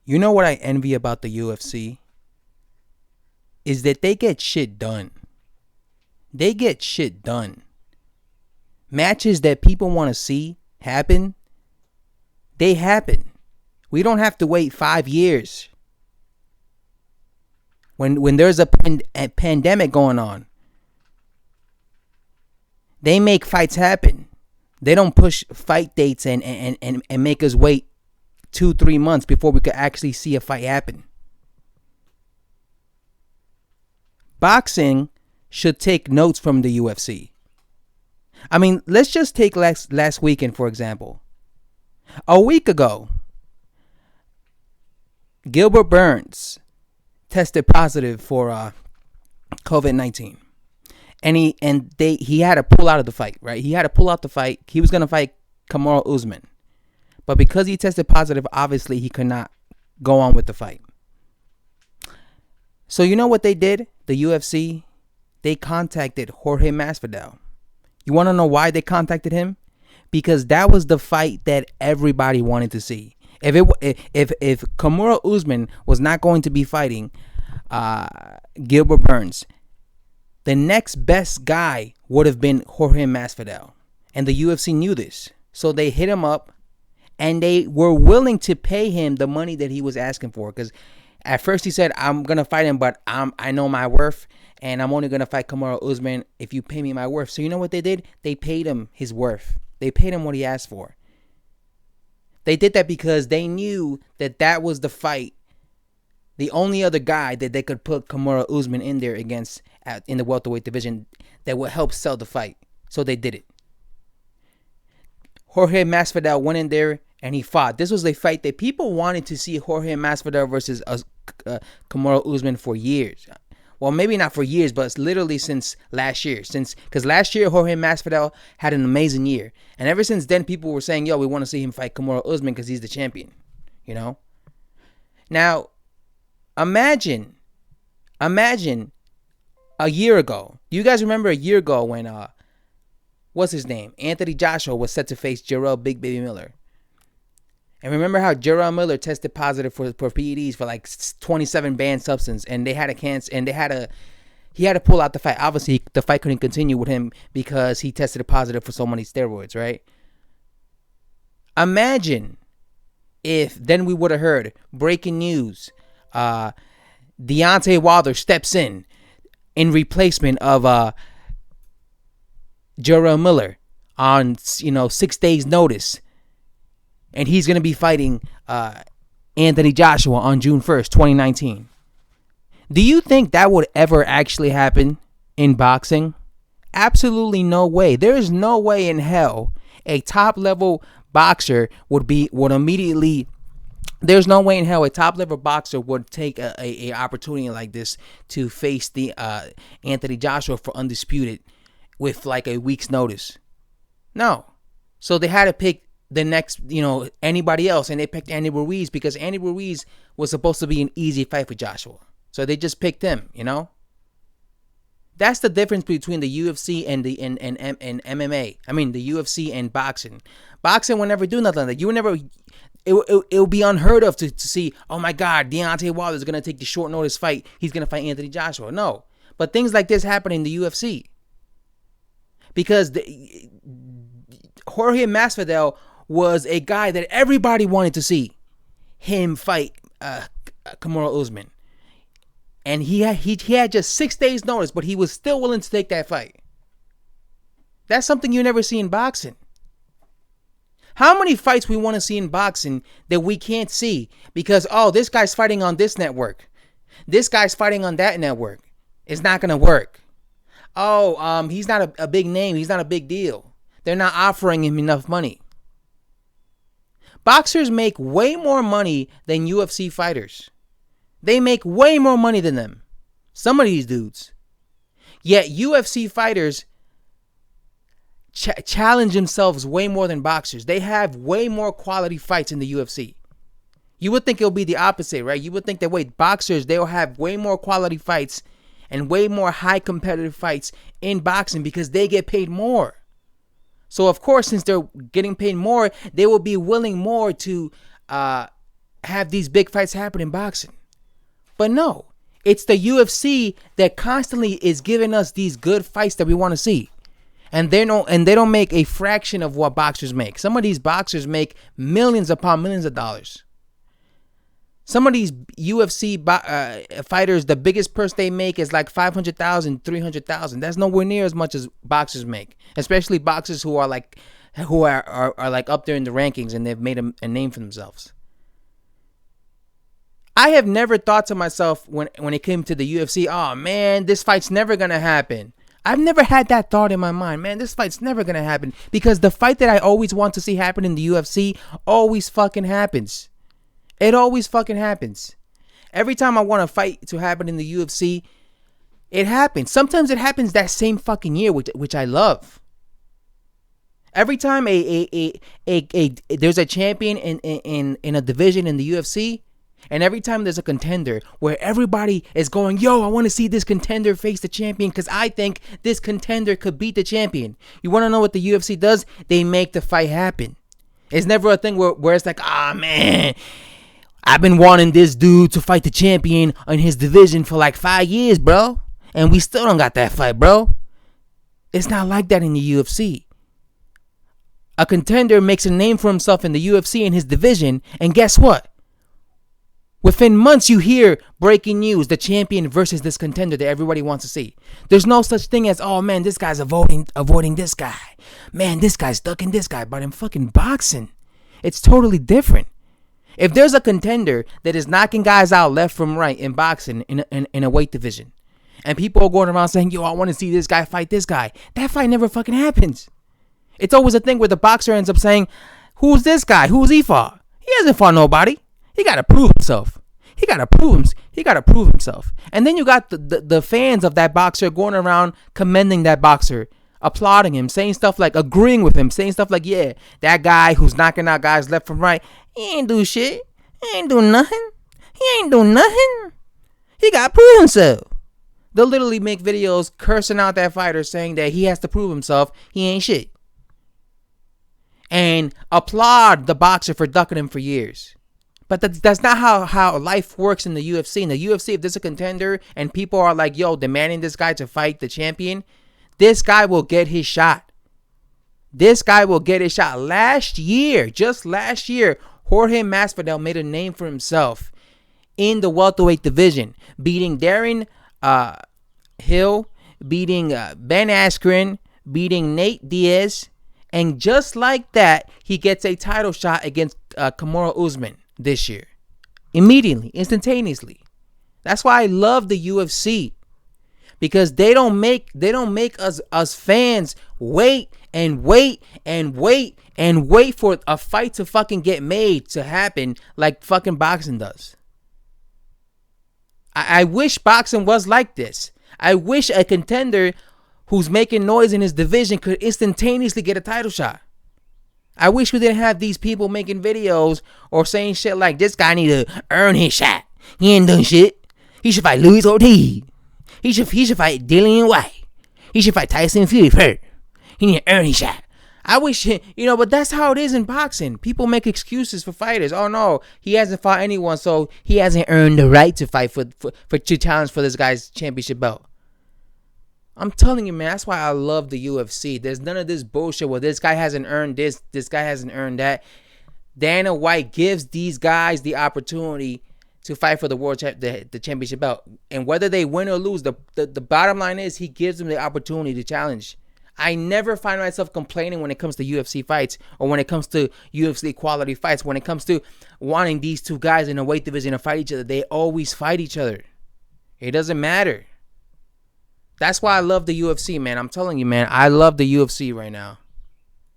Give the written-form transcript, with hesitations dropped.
You know what I envy about the UFC? Is that they get shit done. They get shit done. Matches that people want to see happen, they happen. We don't have to wait 5 years. When there's a pandemic going on, they make fights happen. They don't push fight dates and make us wait 2-3 months before we could actually see a fight happen. Boxing should take notes from the UFC. I mean, let's just take last weekend, for example. A week ago, Gilbert Burns tested positive for COVID-19. And he had to pull out of the fight, right? He had to pull out the fight. He was going to fight Kamaru Usman. But because he tested positive, obviously he could not go on with the fight. So you know what they did? The UFC, they contacted Jorge Masvidal. You want to know why they contacted him? Because that was the fight that everybody wanted to see. If Kamaru Usman was not going to be fighting Gilbert Burns, the next best guy would have been Jorge Masvidal. And the UFC knew this. So they hit him up and they were willing to pay him the money that he was asking for. Because at first he said, I'm going to fight him, but I know my worth. And I'm only going to fight Kamaru Usman if you pay me my worth. So you know what they did? They paid him his worth. They paid him what he asked for. They did that because they knew that that was the fight. The only other guy that they could put Kamaru Usman in there against in the welterweight division that would help sell the fight. So they did it. Jorge Masvidal went in there and he fought. This was a fight that people wanted to see Jorge Masvidal versus Kamaru Usman for years. Well, maybe not for years, but it's literally since last year. Because last year, Jorge Masvidal had an amazing year. And ever since then, people were saying, yo, we want to see him fight Kamaru Usman because he's the champion. You know? Now, imagine a year ago. Do you guys remember a year ago when, what's his name? Anthony Joshua was set to face Jarrell Big Baby Miller. And remember how Jarrell Miller tested positive for PEDs for like 27 banned substance, and they had a cancel, and he had to pull out the fight. Obviously, the fight couldn't continue with him because he tested positive for so many steroids, right? Imagine if then we would have heard breaking news: Deontay Wilder steps in replacement of Jarrell Miller on 6 days' notice. And he's going to be fighting Anthony Joshua on June 1st, 2019. Do you think that would ever actually happen in boxing? Absolutely no way. There is no way in hell a top-level boxer would immediately... There's no way in hell a top-level boxer would take a opportunity like this to face the Anthony Joshua for undisputed with like a week's notice. No. So they had to pick the next, anybody else, and they picked Andy Ruiz because Andy Ruiz was supposed to be an easy fight for Joshua. So they just picked him, That's the difference between the UFC and the and MMA. I mean, the UFC and boxing. Boxing will never do nothing like that. You will never... It will be unheard of to see, oh my God, Deontay Wilder is going to take the short notice fight. He's going to fight Anthony Joshua. No. But things like this happen in the UFC. Because Jorge Masvidal was a guy that everybody wanted to see him fight Kamaru Usman. And he had just 6 days notice, but he was still willing to take that fight. That's something you never see in boxing. How many fights we want to see in boxing that we can't see because, this guy's fighting on this network. This guy's fighting on that network. It's not going to work. He's not a big name. He's not a big deal. They're not offering him enough money. Boxers make way more money than UFC fighters. They make way more money than them. Some of these dudes. Yet UFC fighters challenge themselves way more than boxers. They have way more quality fights in the UFC. You would think it'll be the opposite, right? You would think that, boxers, they'll have way more quality fights and way more high competitive fights in boxing because they get paid more. So, of course, since they're getting paid more, they will be willing more to have these big fights happen in boxing. But no, it's the UFC that constantly is giving us these good fights that we want to see. And they don't make a fraction of what boxers make. Some of these boxers make millions upon millions of dollars. Some of these UFC fighters, the biggest purse they make is like $500,000, $300,000. That's nowhere near as much as boxers make, especially boxers who are like up there in the rankings and they've made a name for themselves. I have never thought to myself when it came to the UFC, oh man, this fight's never gonna happen. I've never had that thought in my mind, man, this fight's never gonna happen, because the fight that I always want to see happen in the UFC always fucking happens. It always fucking happens. Every time I want a fight to happen in the UFC, it happens. Sometimes it happens that same fucking year, which I love. Every time there's a champion in a division in the UFC, and every time there's a contender where everybody is going, yo, I want to see this contender face the champion because I think this contender could beat the champion. You want to know what the UFC does? They make the fight happen. It's never a thing where it's like, ah, man, I've been wanting this dude to fight the champion in his division for like 5 years, bro. And we still don't got that fight, bro. It's not like that in the UFC. A contender makes a name for himself in the UFC in his division, and guess what? Within months, you hear breaking news, the champion versus this contender that everybody wants to see. There's no such thing as, oh man, this guy's avoiding this guy. Man, this guy's ducking this guy. But in fucking boxing, it's totally different. If there's a contender that is knocking guys out left from right in boxing in a weight division, and people are going around saying, yo, I want to see this guy fight this guy, that fight never fucking happens. It's always a thing where the boxer ends up saying, who's this guy? Who's he fought? He hasn't fought nobody. He got to prove himself. He got to prove himself. And then you got the fans of that boxer going around commending that boxer, applauding him, saying stuff like, agreeing with him, saying stuff like, yeah, that guy who's knocking out guys left from right, he ain't do shit. He ain't do nothing. He got to prove himself. They'll literally make videos cursing out that fighter, saying that he has to prove himself. He ain't shit. And applaud the boxer for ducking him for years. But that's not how life works in the UFC. In the UFC, if there's a contender and people are like, yo, demanding this guy to fight the champion, this guy will get his shot. Just last year, Jorge Masvidal made a name for himself in the welterweight division, beating Darren Hill, beating Ben Askren, beating Nate Diaz, and just like that, he gets a title shot against Kamaru Usman this year, immediately, instantaneously. That's why I love the UFC, because they don't make us fans wait for a fight to fucking get made to happen like fucking boxing does. I wish boxing was like this. I wish a contender who's making noise in his division could instantaneously get a title shot. I wish we didn't have these people making videos or saying shit like, this guy need to earn his shot. He ain't done shit. He should fight Luis Ortiz. He should fight Dillian White. He should fight Tyson Fury first. He need to earn his shot. I wish, but that's how it is in boxing. People make excuses for fighters. Oh no, he hasn't fought anyone, so he hasn't earned the right to fight for to challenge for this guy's championship belt. I'm telling you, man, that's why I love the UFC. There's none of this bullshit where this guy hasn't earned this guy hasn't earned that. Dana White gives these guys the opportunity to fight for the championship belt. And whether they win or lose, the bottom line is he gives them the opportunity to challenge. I never find myself complaining when it comes to UFC fights or when it comes to UFC quality fights. When it comes to wanting these two guys in a weight division to fight each other, they always fight each other. It doesn't matter. That's why I love the UFC, man. I'm telling you, man, I love the UFC right now.